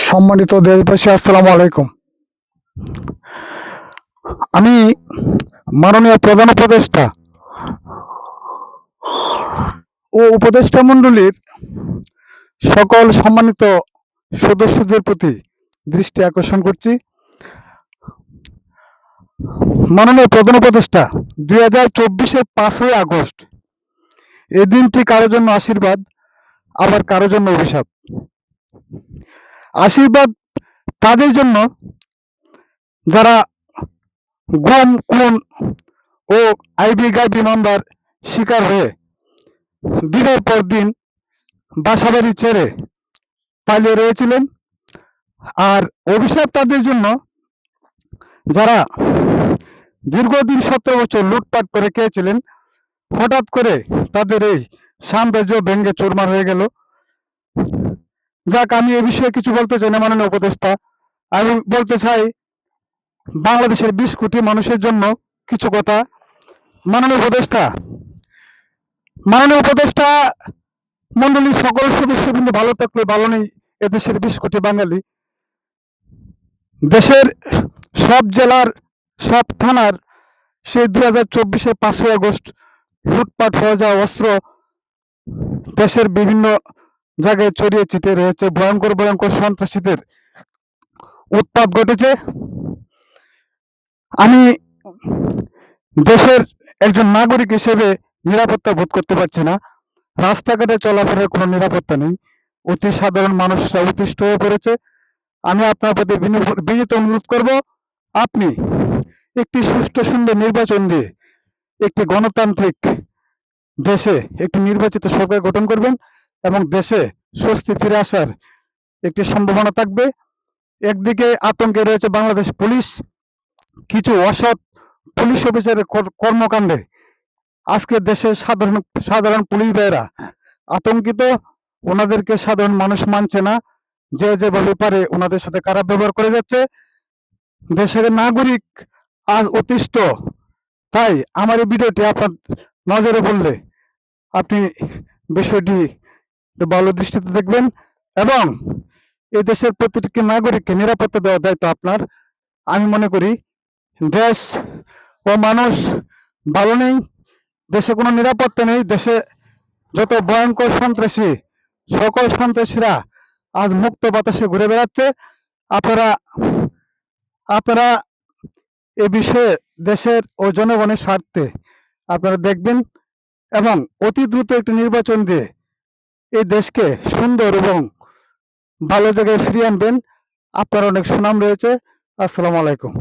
সম্মানিত দেশবাসী, আসসালামু আলাইকুম। আমি মাননীয় প্রধান উপদেষ্টা ও উপদেষ্টা মণ্ডলীর সকল সম্মানিত সদস্যদের প্রতি দৃষ্টি আকর্ষণ করছি। মাননীয় প্রধান উপদেষ্টা 2024-এর 5ই আগস্ট এই দিনটি কারোর জন্য আশীর্বাদ, আবার কারোর জন্য অভিশাপ। আশীর্বাদ তাদের জন্য যারা গুম, খুন ও আইবি গাইবি মামলার শিকার হয়ে দিনের পর দিন বাসাবাড়ি ছেড়ে পালিয়ে রয়েছিলেন। আর অভিশাপ তাদের জন্য যারা দীর্ঘদিন 17 বছর লুটপাট করে খেয়েছিলেন, হঠাৎ করে তাদের এই সাম্রাজ্য ভেঙ্গে চুরমার হয়ে গেল। যাক, আমি এ বিষয়ে কিছু বলতে চাই না মাননীয় উপদেষ্টা। আমি বলতে চাই বাংলাদেশের 20 কোটি মানুষের জন্য কিছু কথা। মাননীয় উপদেষ্টা মন্ডলীর সকল সদস্যবৃন্দ ভালো থাকলে ভালো নেই, এদেশের 20 কোটি বাঙালি। দেশের সব জেলার সব থানার সেই 2024-এর 5ই আগস্ট লুটপাট হয়ে যাওয়া অস্ত্র দেশের বিভিন্ন জায়গায় ছড়িয়ে ছিটিয়ে রয়েছে। ভয়ঙ্কর ভয়ঙ্কর সন্ত্রাসীদের উৎপাত ঘটেছে। আমি দেশের একজন নাগরিক হিসেবে নিরাপত্তা বোধ করতে পারছি না। রাস্তাঘাটে চলাফেরার কোনো নিরাপত্তা নেই। অতি সাধারণ মানুষরা অতিষ্ঠ হয়ে পড়েছে। আমি আপনার প্রতি বিনীত অনুরোধ করব, আপনি একটি সুষ্ঠু সুন্দর নির্বাচন দিয়ে একটি গণতান্ত্রিক দেশে একটি নির্বাচিত সরকার গঠন করবেন এবং দেশে স্বস্তি ফিরে আসার একটি সম্ভাবনা থাকবে। একদিকে আতঙ্কে রয়েছে বাংলাদেশ পুলিশ। কিছু অসৎ পুলিশ অফিসারের কর্মকাণ্ডে আজকে দেশের সাধারণ পুলিশ ভাইয়েরা আতঙ্কিত। ওনাদেরকে সাধারণ মানুষ মানছে না, যে যেভাবে পারে ওনাদের সাথে খারাপ ব্যবহার করে যাচ্ছে। দেশের নাগরিক আজ অতিষ্ঠ। তাই আমার এই ভিডিওটি আপনার নজরে পড়লে আপনি বিষয়টি ভালো দৃষ্টিতে দেখবেন এবং এই দেশের প্রত্যেকটি নাগরিককে নিরাপত্তা দেওয়ার দায়িত্ব আপনার। আমি মনে করি দেশ ও মানুষ ভালো নেই, দেশে কোনো নিরাপত্তা নেই। দেশে যত ভয়ঙ্কর সন্ত্রাসী, সকল সন্ত্রাসীরা আজ মুক্ত বাতাসে ঘুরে বেড়াচ্ছে। আপনারা এ বিষয়ে দেশের ও জনগণের স্বার্থে আপনারা দেখবেন এবং অতি দ্রুত একটি নির্বাচন দিয়ে এই দেশকে সুন্দর এবং ভালো জায়গায় ফিরিয়ে আনবেন। আপনার অনেক সুনাম রয়েছে। আসসালামু আলাইকুম।